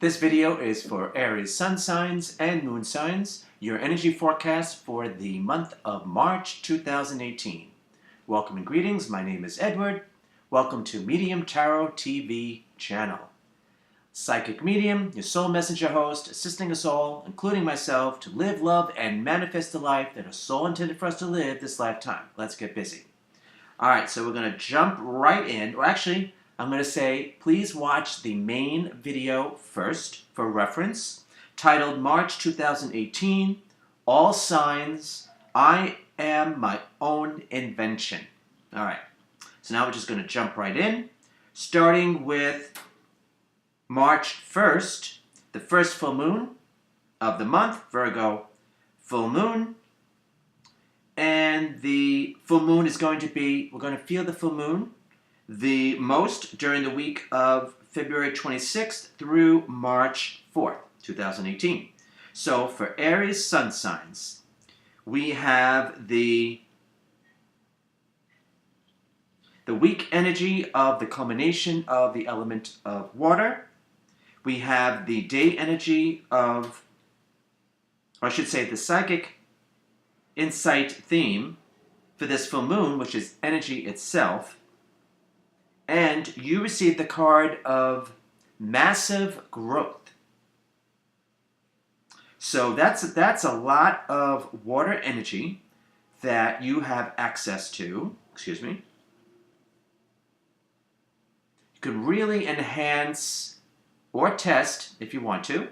This video is for Aries Sun signs and Moon signs, your energy forecast for the month of March 2018. Welcome and greetings, my name is Edward. Welcome to Medium Tarot TV channel. Psychic Medium, your soul messenger host, assisting us all, including myself, to live, love, and manifest the life that our soul intended for us to live this lifetime. Let's get busy. Alright, so we're going to jump right in, or actually, I'm going to say, please watch the main video first for reference, titled March 2018, All Signs, I Am My Own Invention. All right, so now we're just going to jump right in, starting with March 1st, the first full moon of the month, Virgo full moon. And the full moon is going to be, we're going to feel the full moon the most during the week of February 26th through March 4th, 2018. So for Aries sun signs, we have the weak energy of the culmination of the element of water. We have the day energy of, or I should say the psychic insight theme for this full moon, which is energy itself. And you receive the card of massive growth. So that's a lot of water energy that you have access to. Excuse me. You can really enhance or test, if you want to,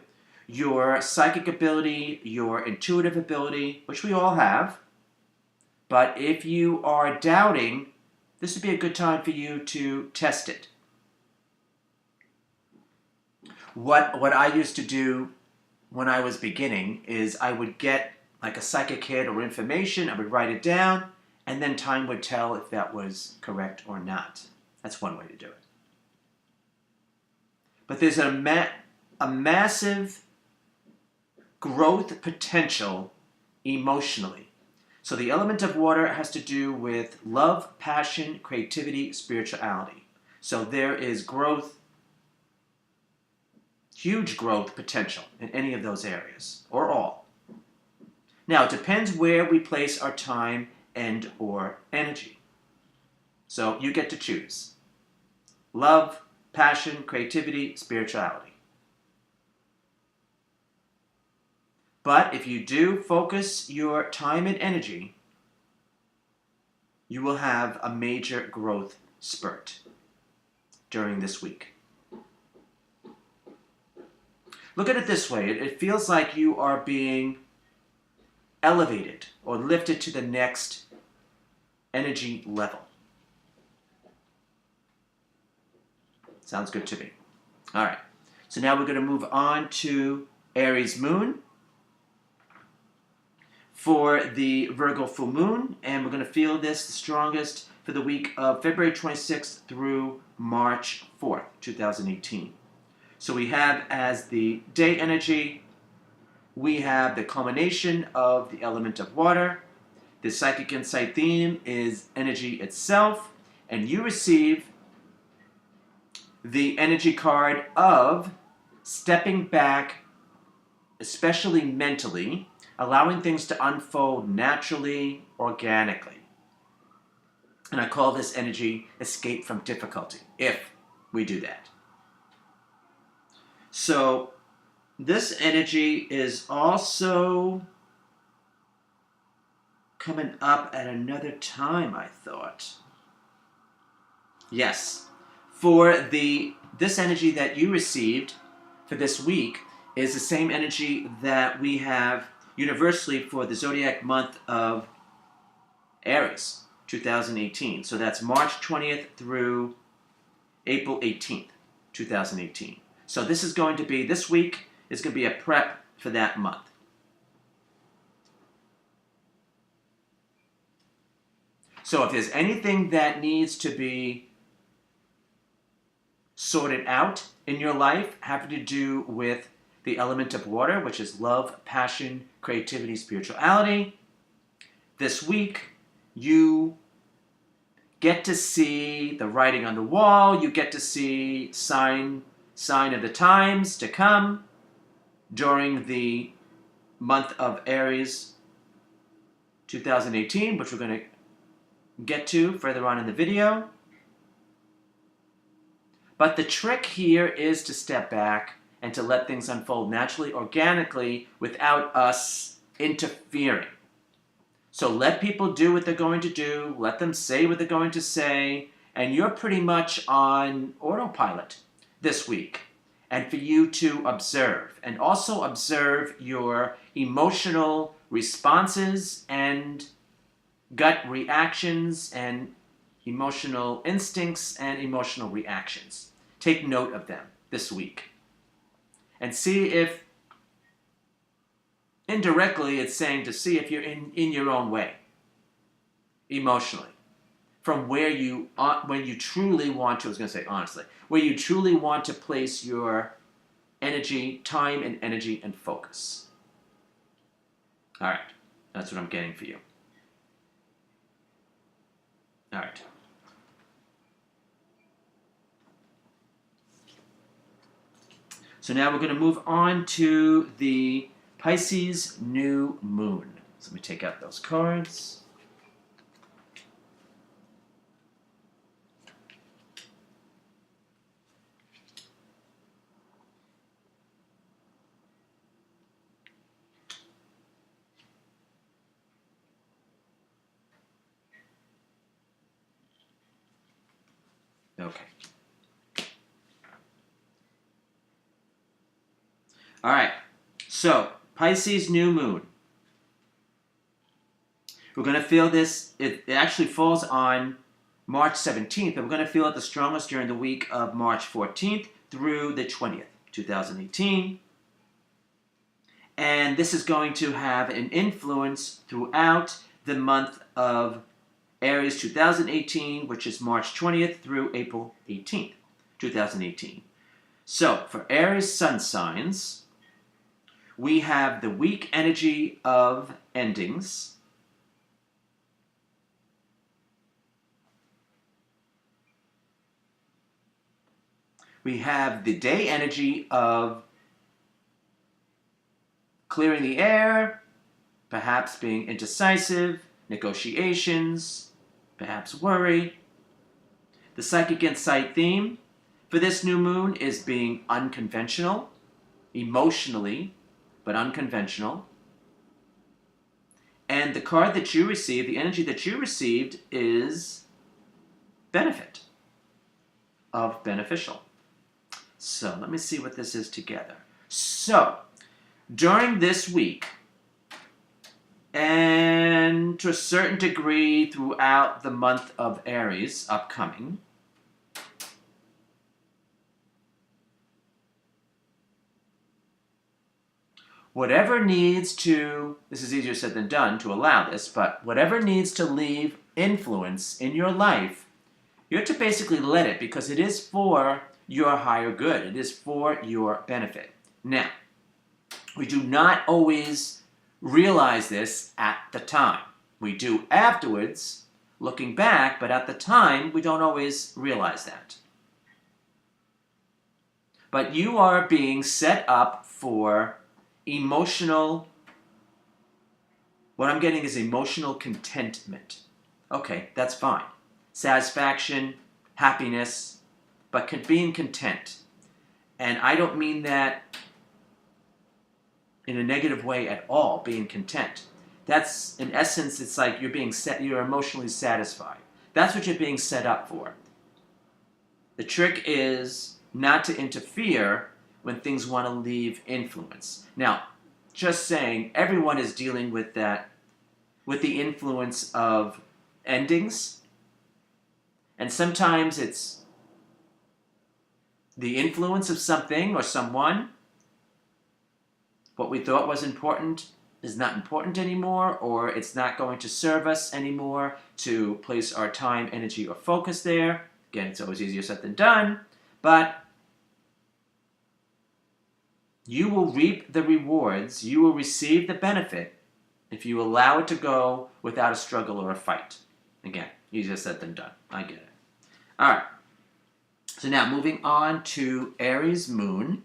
your psychic ability, your intuitive ability, which we all have. But if you are doubting, this would be a good time for you to test it. What I used to do when I was beginning is I would get like a psychic hit or information, I would write it down, and then time would tell if that was correct or not. That's one way to do it. But there's a massive growth potential emotionally. So the element of water has to do with love, passion, creativity, spirituality. So there is growth, huge growth potential in any of those areas, or all. Now, it depends where we place our time and or energy. So you get to choose. Love, passion, creativity, spirituality. But if you do focus your time and energy, you will have a major growth spurt during this week. Look at it this way. It feels like you are being elevated or lifted to the next energy level. Sounds good to me. All right. So now we're going to move on to Aries moon for the Virgo full moon, and we're going to feel this the strongest for the week of February 26th through March 4th, 2018. So we have as the day energy, we have the culmination of the element of water. The psychic insight theme is energy itself, and you receive the energy card of stepping back, especially mentally, allowing things to unfold naturally, organically. And I call this energy escape from difficulty, if we do that. So this energy is also coming up at another time, I thought. Yes, for this energy that you received for this week is the same energy that we have universally for the zodiac month of Aries, 2018. So that's March 20th through April 18th, 2018. So this week is going to be a prep for that month. So if there's anything that needs to be sorted out in your life having to do with the element of water, which is love, passion, creativity, spirituality, this week you get to see the writing on the wall, you get to see signs sign of the times to come during the month of Aries 2018, which we're going to get to further on in the video. But the trick here is to step back and to let things unfold naturally, organically, without us interfering. So let people do what they're going to do, let them say what they're going to say, and you're pretty much on autopilot this week. And for you to observe, and also observe your emotional responses and gut reactions and emotional instincts and emotional reactions. Take note of them this week. And see if, indirectly, it's saying to see if you're in your own way, emotionally. From where you truly want to, I was going to say honestly, where you truly want to place your energy, time and energy and focus. All right, that's what I'm getting for you. All right. So now we're going to move on to the Pisces new moon. So let me take out those cards. Okay. All right. So, Pisces new moon. We're going to feel this. It actually falls on March 17th, but we're going to feel it the strongest during the week of March 14th through the 20th, 2018. And this is going to have an influence throughout the month of Aries 2018, which is March 20th through April 18th, 2018. So, for Aries sun signs, we have the weak energy of endings. We have the day energy of clearing the air, perhaps being indecisive, negotiations, perhaps worry. The psychic insight theme for this new moon is being unconventional, emotionally, but unconventional. And the card that you received, the energy that you received, is benefit, of beneficial. So let me see what this is together. So, during this week, and to a certain degree throughout the month of Aries upcoming, whatever needs to, this is easier said than done to allow this, but whatever needs to leave influence in your life, you have to basically let it, because it is for your higher good. It is for your benefit. Now, we do not always realize this at the time. We do afterwards, looking back, but at the time, we don't always realize that. But you are being set up for emotional, what I'm getting is emotional contentment. Okay, that's fine. Satisfaction, happiness, but being content. And I don't mean that in a negative way at all, being content. That's, in essence, it's like you're emotionally satisfied. That's what you're being set up for. The trick is not to interfere when things want to leave influence. Now, just saying, everyone is dealing with that, with the influence of endings. And sometimes it's the influence of something or someone. What we thought was important is not important anymore, or it's not going to serve us anymore to place our time, energy, or focus there. Again, it's always easier said than done, but you will reap the rewards, you will receive the benefit if you allow it to go without a struggle or a fight. Again, easier said than done. I get it. All right. So now moving on to Aries Moon.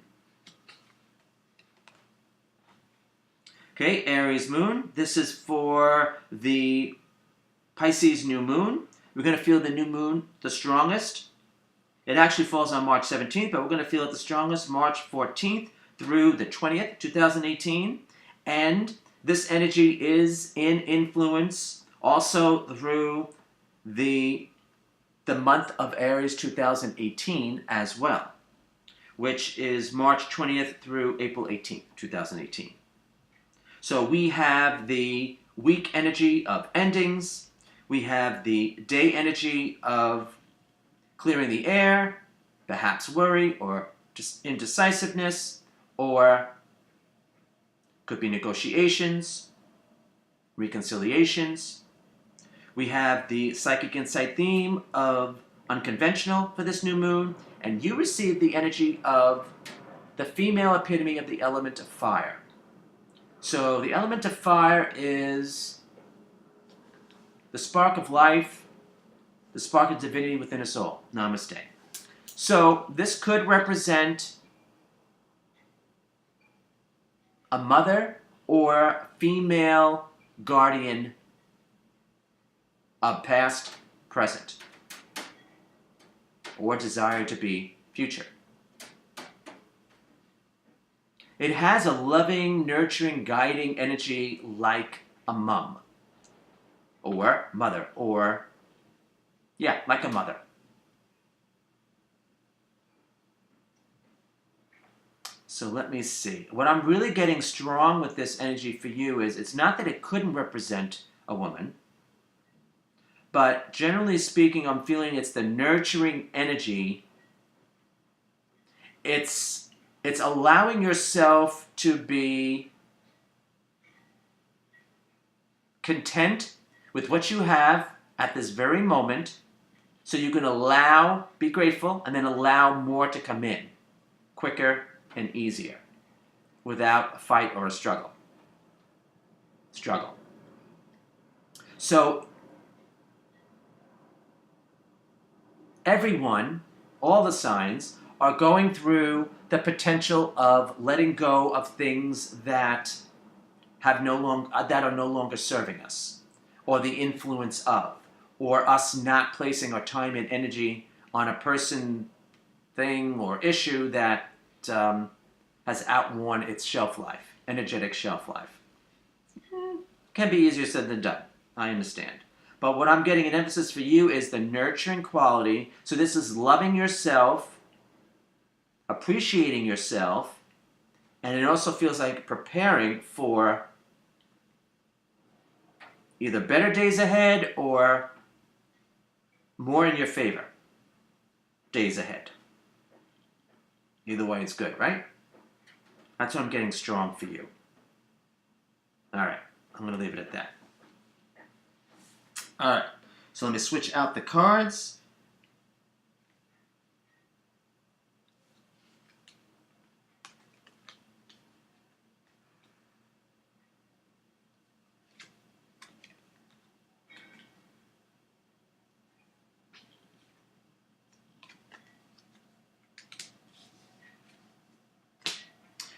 Okay, Aries Moon. This is for the Pisces new moon. We're going to feel the new moon the strongest. It actually falls on March 17th, but we're going to feel it the strongest March 14th through the 20th, 2018. And this energy is in influence also through the month of Aries 2018 as well, which is March 20th through April 18th, 2018. So we have the week energy of endings. We have the day energy of clearing the air, perhaps worry or just indecisiveness, or could be negotiations, reconciliations. We have the psychic insight theme of unconventional for this new moon, and you receive the energy of the female epitome of the element of fire. So the element of fire is the spark of life, the spark of divinity within us all. Namaste. So this could represent a mother or female guardian of past, present, or desire to be future. It has a loving, nurturing, guiding energy like a mom or mother, or like a mother. So let me see. What I'm really getting strong with this energy for you is it's not that it couldn't represent a woman, but generally speaking, I'm feeling it's the nurturing energy. It's allowing yourself to be content with what you have at this very moment, so you can be grateful, and then allow more to come in quicker and easier without a fight or a struggle. So everyone, all the signs, are going through the potential of letting go of things that are no longer serving us, or the influence of, or us not placing our time and energy on a person, thing, or issue that has outworn its shelf life, energetic shelf life. Can be easier said than done, I understand. But what I'm getting an emphasis for you is the nurturing quality. So this is loving yourself, appreciating yourself, and it also feels like preparing for either better days ahead or more in your favor days ahead. Either way, it's good, right? That's what I'm getting strong for you. All right, I'm going to leave it at that. All right, so let me switch out the cards.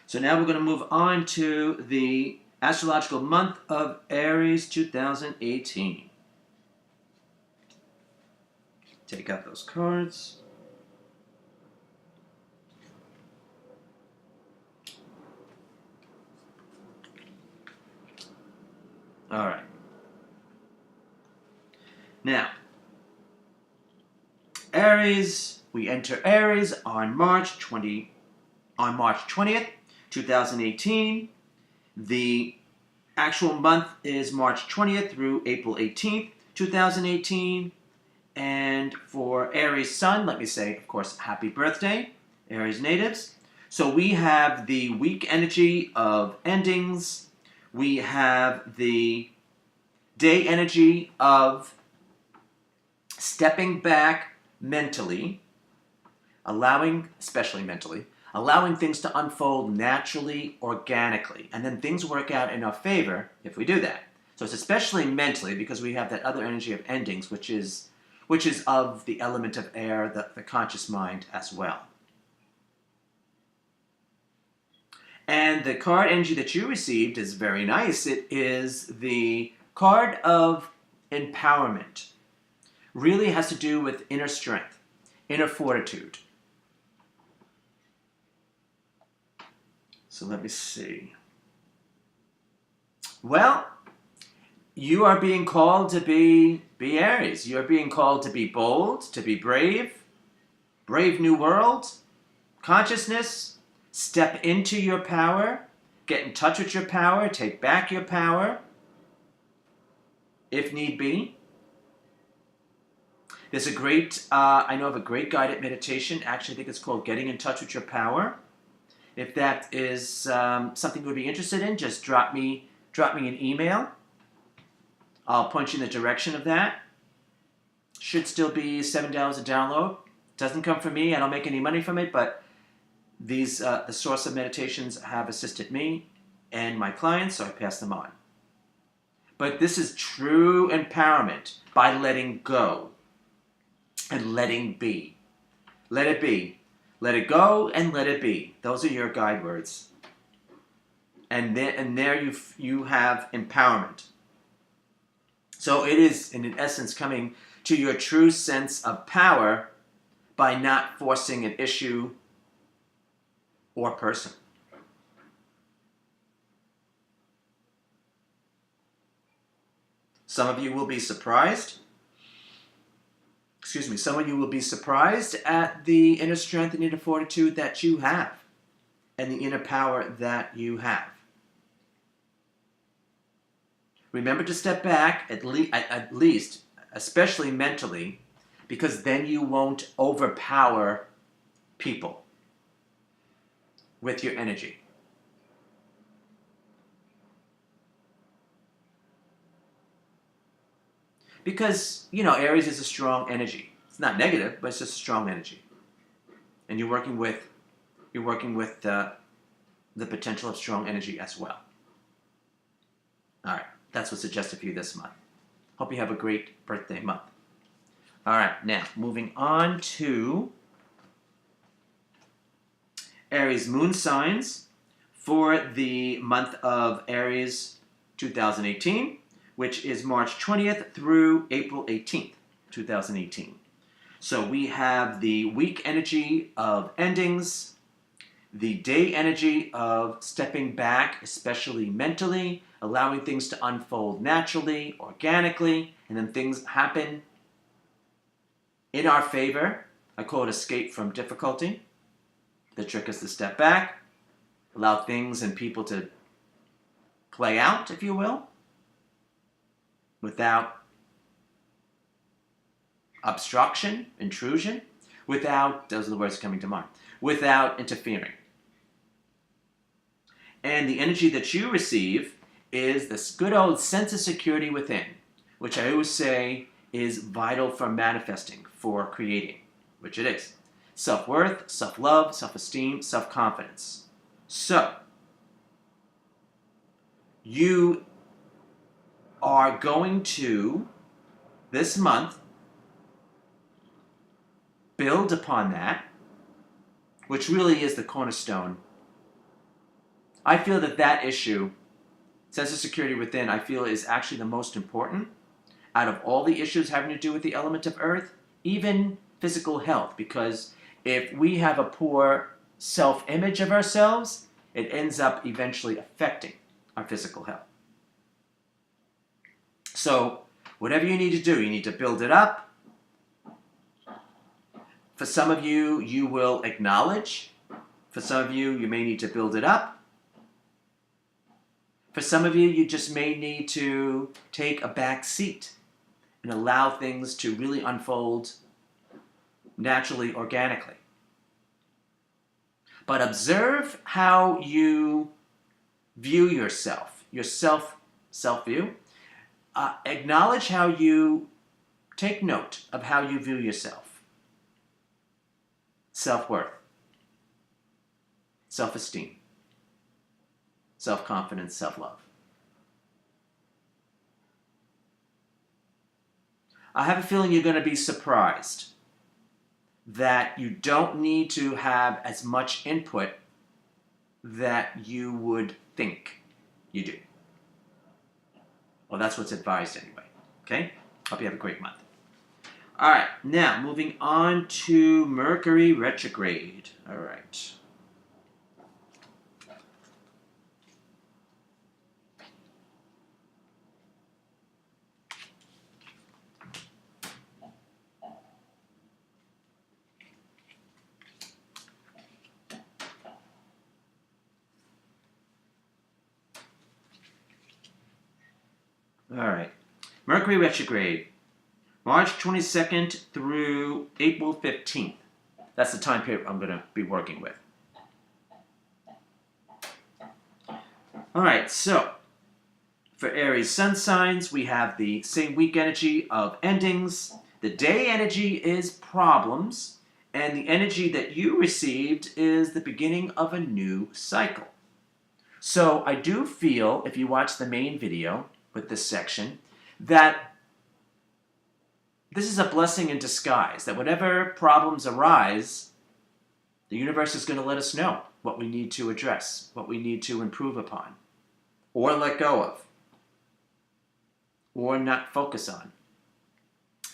So now we're going to move on to the astrological month of Aries 2018. Take out those cards. All right. Now, Aries, we enter Aries on March 20th, 2018. The actual month is March 20th through April 18th, 2018. And for Aries Sun, let me say, of course, happy birthday, Aries natives. So we have the week energy of endings. We have the day energy of stepping back mentally, especially mentally, allowing things to unfold naturally, organically, and then things work out in our favor if we do that. So it's especially mentally because we have that other energy of endings, which is which is of the element of air, the conscious mind as well. And the card energy that you received is very nice. It is the card of empowerment. Really has to do with inner strength, inner fortitude. So let me see. Well, you are being called to be Aries. You are being called to be bold, to be brave, brave new world, consciousness, step into your power, get in touch with your power, take back your power, if need be. There's a great, I know of a great guided meditation. Actually, I think it's called Getting in Touch with Your Power. If that is something you would be interested in, just drop me an email. I'll point you in the direction of that. Should still be $7 a download. Doesn't come from me. I don't make any money from it, but these the source of meditations have assisted me and my clients, so I pass them on. But this is true empowerment by letting go and letting be. Let it be. Let it go and let it be. Those are your guide words. And there you have empowerment. So it is, in essence, coming to your true sense of power by not forcing an issue or person. Some of you will be surprised. Some of you will be surprised at the inner strength and inner fortitude that you have and the inner power that you have. Remember to step back, at least, especially mentally, because then you won't overpower people with your energy. Because, Aries is a strong energy. It's not negative, but it's just a strong energy. And you're working with the potential of strong energy as well. All right. That's what's suggested for you this month. Hope you have a great birthday month. All right, now moving on to Aries moon signs for the month of Aries 2018, which is March 20th through April 18th, 2018. So we have the week energy of endings, the day energy of stepping back, especially mentally, allowing things to unfold naturally, organically, and then things happen in our favor. I call it escape from difficulty. The trick is to step back, allow things and people to play out, if you will, without obstruction, intrusion, without, those are the words coming to mind, without interfering. And the energy that you receive is this good old sense of security within, which I always say is vital for manifesting, for creating, which it is. Self-worth, self-love, self-esteem, self-confidence. So, you are going to, this month, build upon that, which really is the cornerstone. I feel that issue, sense of security within, I feel is actually the most important out of all the issues having to do with the element of earth, even physical health, because if we have a poor self-image of ourselves, it ends up eventually affecting our physical health. So, whatever you need to do, you need to build it up. For some of you, you will acknowledge. For some of you, you may need to build it up. For some of you, you just may need to take a back seat and allow things to really unfold naturally, organically. But observe how you view yourself, your self-view. Acknowledge how you take note of how you view yourself. Self-worth, self-esteem, self-confidence, self-love. I have a feeling you're going to be surprised that you don't need to have as much input that you would think you do. Well, that's what's advised anyway. Okay? Hope you have a great month. All right, now moving on to Mercury retrograde. All right. All right. Mercury retrograde, March 22nd through April 15th. That's the time period I'm going to be working with. All right, so for Aries Sun signs, we have the same week energy of endings. The day energy is problems, and the energy that you received is the beginning of a new cycle. So I do feel, if you watch the main video with this section, that this is a blessing in disguise, that whatever problems arise, the universe is going to let us know what we need to address, what we need to improve upon, or let go of, or not focus on.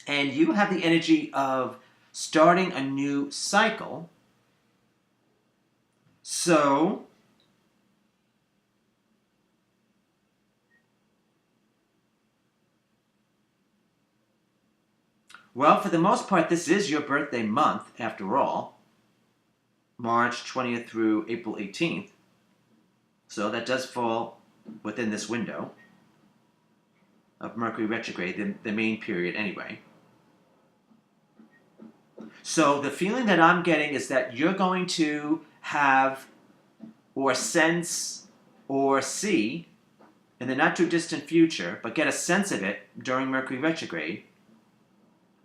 And you have the energy of starting a new cycle. So well, for the most part, this is your birthday month, after all. March 20th through April 18th. So that does fall within this window of Mercury retrograde, the main period anyway. So the feeling that I'm getting is that you're going to have, or sense, or see, in the not too distant future, but get a sense of it during Mercury retrograde,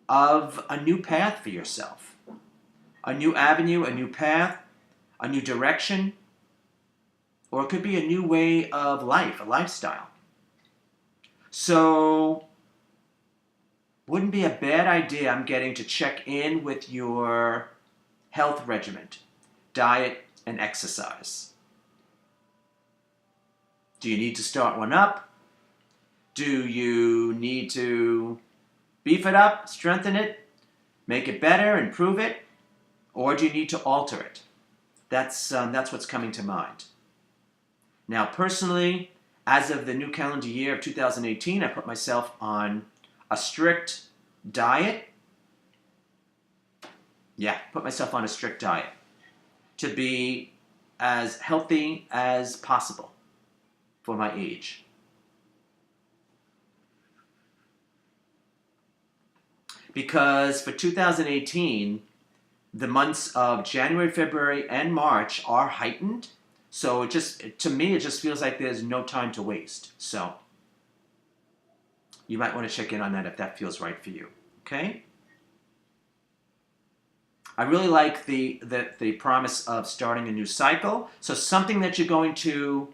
of a new path for yourself. A new avenue, a new path, a new direction, or it could be a new way of life, a lifestyle. So, wouldn't be a bad idea, I'm getting, to check in with your health regimen, diet, and exercise. Do you need to start one up? Do you need to beef it up, strengthen it, make it better, improve it? Or do you need to alter it? That's what's coming to mind. Now, personally, as of the new calendar year of 2018, I put myself on a strict diet. Put myself on a strict diet to be as healthy as possible for my age. Because for 2018, the months of January, February, and March are heightened. So to me, it just feels like there's no time to waste. So you might want to check in on that if that feels right for you. Okay? I really like the promise of starting a new cycle. So something that you're going to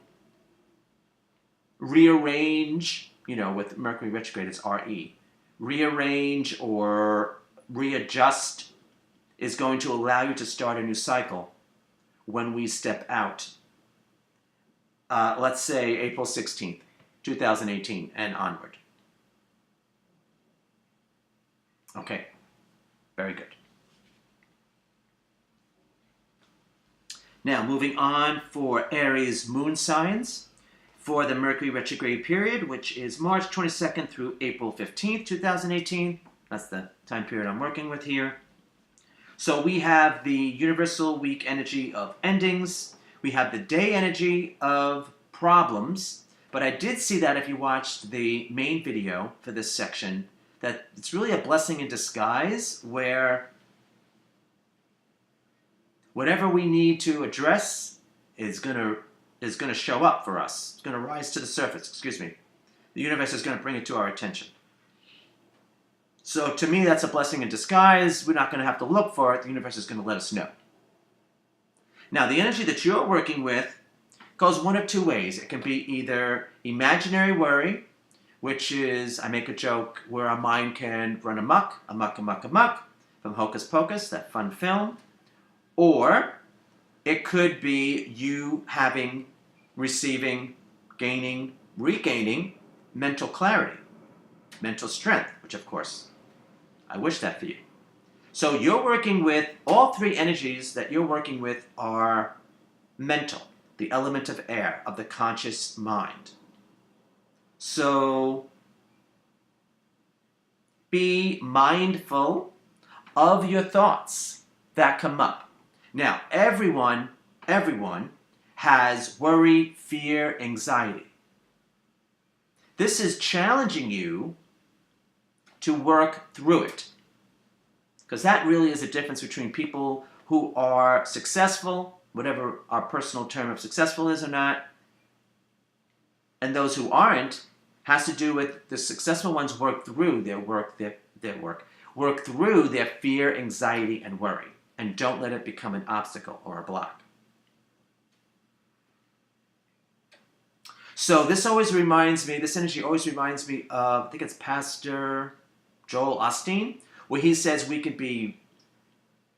rearrange, with Mercury retrograde, it's RE. Rearrange or readjust is going to allow you to start a new cycle when we step out. Let's say April 16th, 2018 and onward. Okay, very good. Now, moving on for Aries moon signs for the Mercury retrograde period, which is March 22nd through April 15th, 2018. That's the time period I'm working with here. So we have the universal week energy of endings. We have the day energy of problems. But I did see that if you watched the main video for this section, that it's really a blessing in disguise, where whatever we need to address is going to show up for us. It's going to rise to the surface, The universe is going to bring it to our attention. So to me, that's a blessing in disguise. We're not going to have to look for it. The universe is going to let us know. Now, the energy that you're working with goes one of two ways. It can be either imaginary worry, which is, I make a joke, where our mind can run amok, amok, amok, amok, from Hocus Pocus, that fun film. Or it could be you having, receiving, gaining, regaining mental clarity, mental strength, which of course, I wish that for you. So you're working with, all three energies that you're working with are mental, the element of air, of the conscious mind. So be mindful of your thoughts that come up. Now, everyone has worry, fear, anxiety. This is challenging you to work through it. Because that really is the difference between people who are successful, whatever our personal term of successful is or not, and those who aren't, has to do with the successful ones work through work through their fear, anxiety, and worry, and don't let it become an obstacle or a block. So this energy always reminds me of, I think it's Pastor Joel Osteen, where he says we could be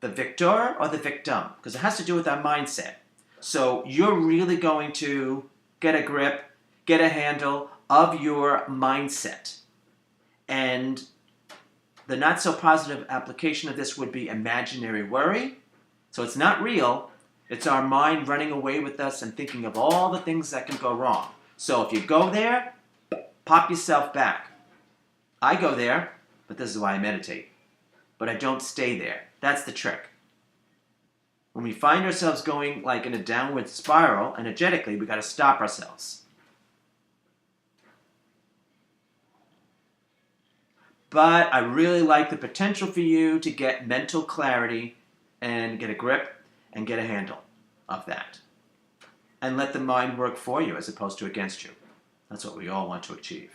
the victor or the victim, because it has to do with our mindset. So you're really going to get a grip, get a handle of your mindset. And the not so positive application of this would be imaginary worry. So it's not real. It's our mind running away with us and thinking of all the things that can go wrong. So if you go there, pop yourself back. I go there, but this is why I meditate. But I don't stay there. That's the trick. When we find ourselves going like in a downward spiral, energetically, we got to stop ourselves. But I really like the potential for you to get mental clarity and get a grip and get a handle of that. And let the mind work for you as opposed to against you. That's what we all want to achieve.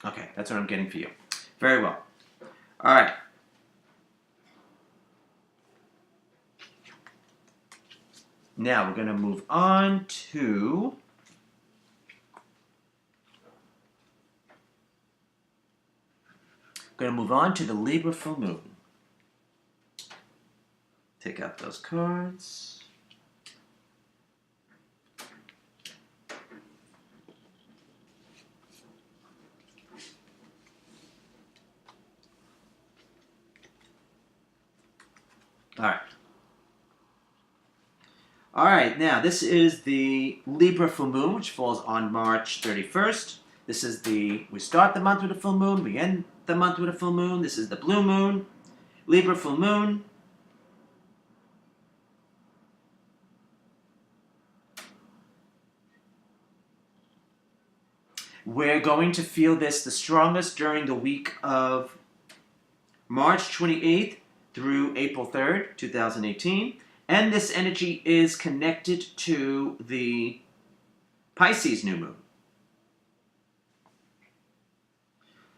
Okay, that's what I'm getting for you. Very well. All right. Now we're going to move on to the Libra full moon. Take out those cards. All right, now this is the Libra full moon, which falls on March 31st. We start the month with a full moon, we end the month with a full moon. This is the blue moon, Libra full moon. We're going to feel this the strongest during the week of March 28th through April 3rd, 2018. And this energy is connected to the Pisces new moon.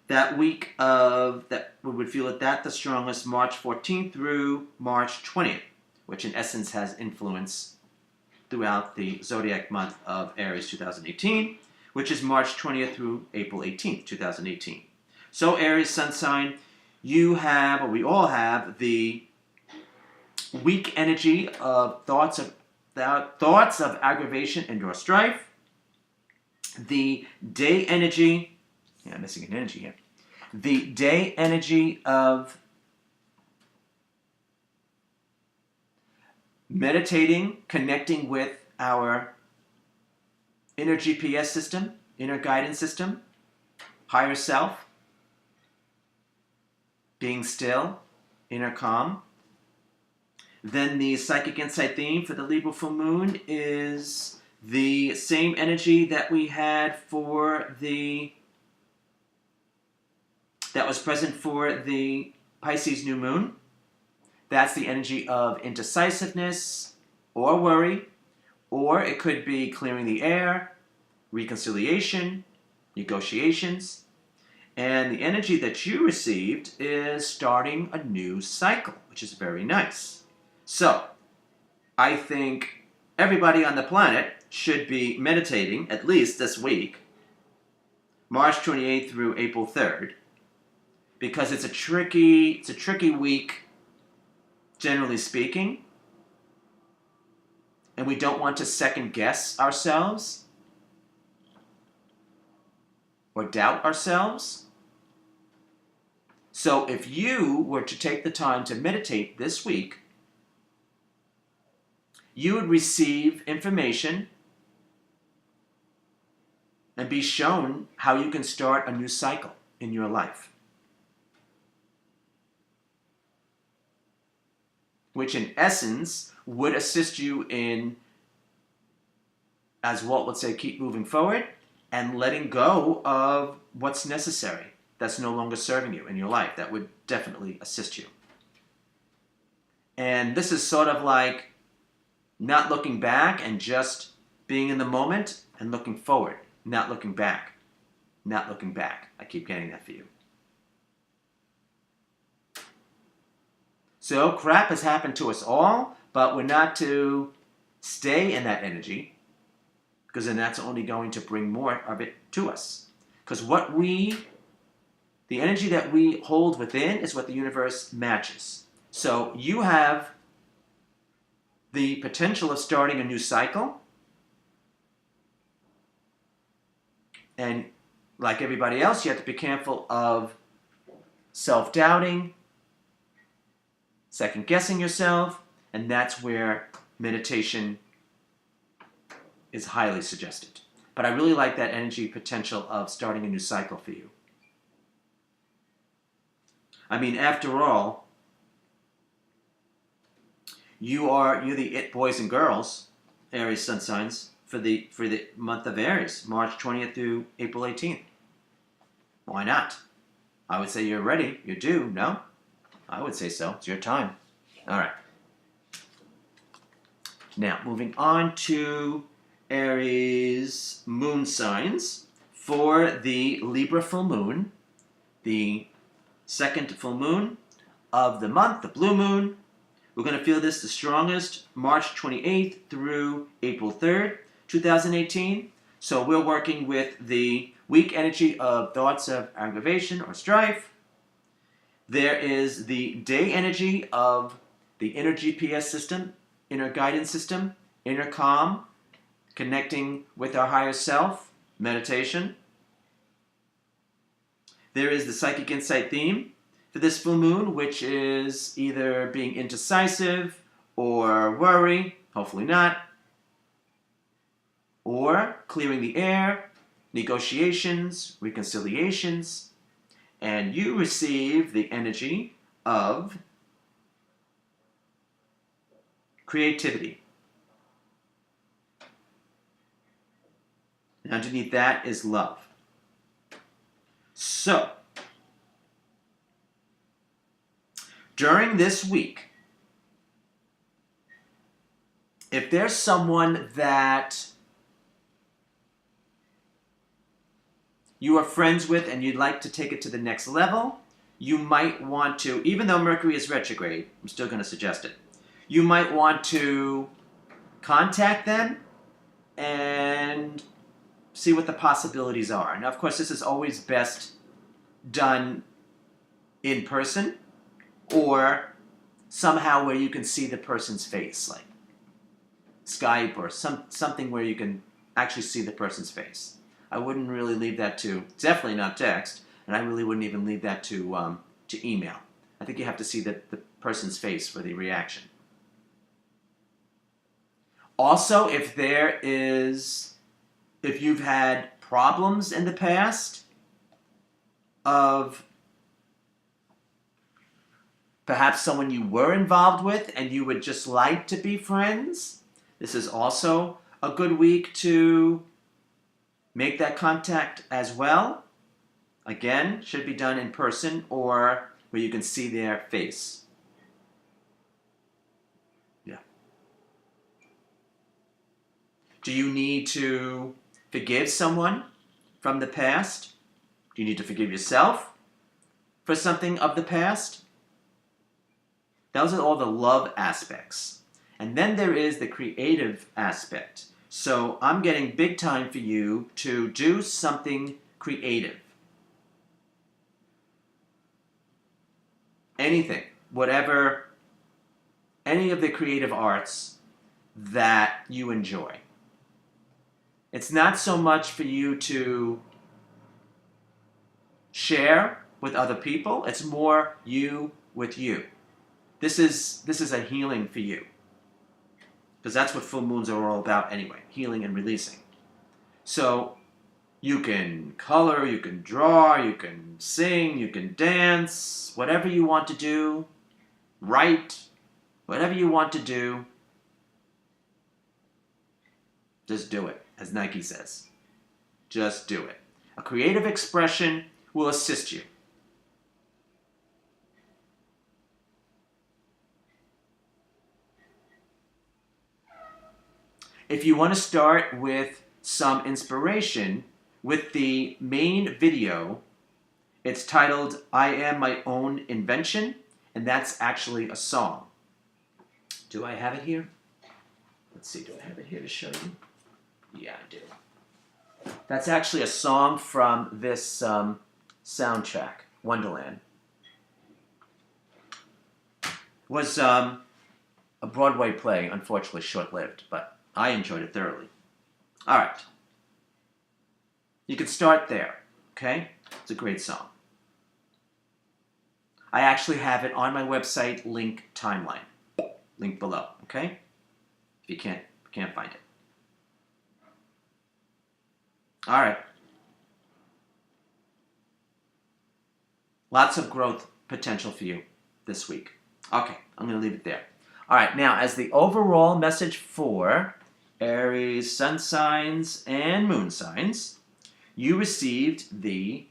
That week that we would feel that the strongest, March 14th through March 20th, which in essence has influence throughout the zodiac month of Aries 2018, which is March 20th through April 18th, 2018. So Aries sun sign, we all have the weak energy of thoughts of aggravation and or strife. The day energy, I'm missing an energy here. The day energy of meditating, connecting with our inner GPS system, inner guidance system, higher self, being still, inner calm. Then the psychic insight theme for the Libra full moon is the same energy that we had that was present for the Pisces new moon. That's the energy of indecisiveness or worry, or it could be clearing the air, reconciliation, negotiations. And the energy that you received is starting a new cycle, which is very nice. So, I think everybody on the planet should be meditating at least this week, March 28th through April 3rd, because it's a tricky week, generally speaking, and we don't want to second guess ourselves or doubt ourselves. So if you were to take the time to meditate this week, you would receive information and be shown how you can start a new cycle in your life, which in essence would assist you in, as Walt would say, keep moving forward and letting go of what's necessary that's no longer serving you in your life. That would definitely assist you. And this is sort of like not looking back and just being in the moment and looking forward, not looking back, not looking back. I keep getting that for you. So crap has happened to us all, but we're not to stay in that energy, because then that's only going to bring more of it to us. Because the energy that we hold within is what the universe matches. So you have the potential of starting a new cycle, and like everybody else, you have to be careful of self-doubting, second-guessing yourself, and that's where meditation is highly suggested. But I really like that energy potential of starting a new cycle for you. I mean, after all, you're the it boys and girls, Aries sun signs, for the month of Aries, March 20th through April 18th. Why not? I would say you're ready. You're due, no? I would say so. It's your time. All right. Now, moving on to Aries moon signs. For the Libra full moon, the second full moon of the month, the blue moon, we're going to feel this the strongest March 28th through April 3rd, 2018. So we're working with the weak energy of thoughts of aggravation or strife. There is the day energy of the inner GPS system, inner guidance system, inner calm, connecting with our higher self, meditation. There is the psychic insight theme for this full moon, which is either being indecisive or worry, hopefully not, or clearing the air, negotiations, reconciliations, and you receive the energy of creativity. And underneath that is love. So, during this week, if there's someone that you are friends with and you'd like to take it to the next level, you might want to, even though Mercury is retrograde, I'm still going to suggest it, you might want to contact them and see what the possibilities are. Now, of course, this is always best done in person or somehow where you can see the person's face, like Skype or something where you can actually see the person's face. I wouldn't really leave that to, definitely not text, and I really wouldn't even leave that to email. I think you have to see the person's face for the reaction. Also, if you've had problems in the past of perhaps someone you were involved with and you would just like to be friends, this is also a good week to make that contact as well. Again, should be done in person or where you can see their face. Yeah. Do you need to forgive someone from the past? Do you need to forgive yourself for something of the past? Those are all the love aspects. And then there is the creative aspect. So I'm getting big time for you to do something creative. Anything, whatever, any of the creative arts that you enjoy. It's not so much for you to share with other people. It's more you with you. This is a healing for you. Because that's what full moons are all about anyway, healing and releasing. So you can color, you can draw, you can sing, you can dance, whatever you want to do, write, whatever you want to do, just do it, as Nike says. Just do it. A creative expression will assist you. If you want to start with some inspiration, with the main video, it's titled I Am My Own Invention, and that's actually a song. Do I have it here? Let's see, do I have it here to show you? Yeah, I do. That's actually a song from this soundtrack, Wonderland. Was a Broadway play, unfortunately short-lived, but I enjoyed it thoroughly. All right. You can start there, okay? It's a great song. I actually have it on my website, link timeline. Link below, okay? If you can't find it. All right. Lots of growth potential for you this week. Okay, I'm going to leave it there. All right, now as the overall message for Aries sun signs and moon signs, you received the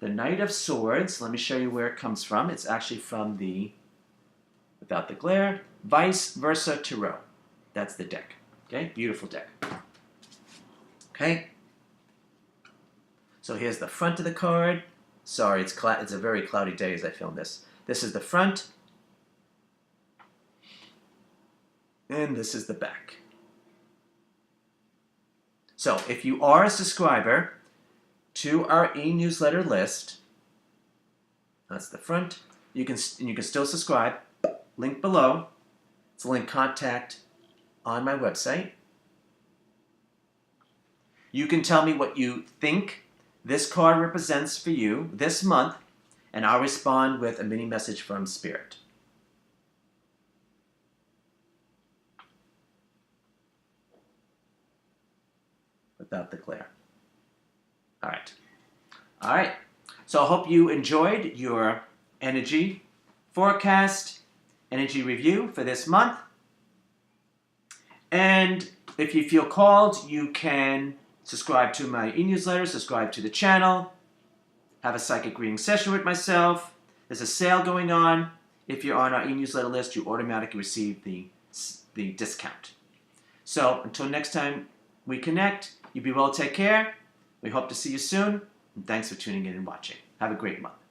Knight of Swords. Let me show you where it comes from. It's actually from the, without the glare, Vice Versa Tarot. That's the deck. Okay, beautiful deck. Okay. So here's the front of the card. Sorry, it's a very cloudy day as I film this. This is the front. And this is the back. So if you are a subscriber to our e-newsletter list, that's the front. You can still subscribe. Link below. It's a link contact on my website. You can tell me what you think this card represents for you this month, and I'll respond with a mini message from Spirit. Without the glare. All right. All right. So I hope you enjoyed your energy forecast, energy review for this month. And if you feel called, you can subscribe to my e-newsletter, subscribe to the channel, have a psychic reading session with myself. There's a sale going on. If you're on our e-newsletter list, you automatically receive the discount. So until next time we connect, you be well, take care. We hope to see you soon. And thanks for tuning in and watching. Have a great month.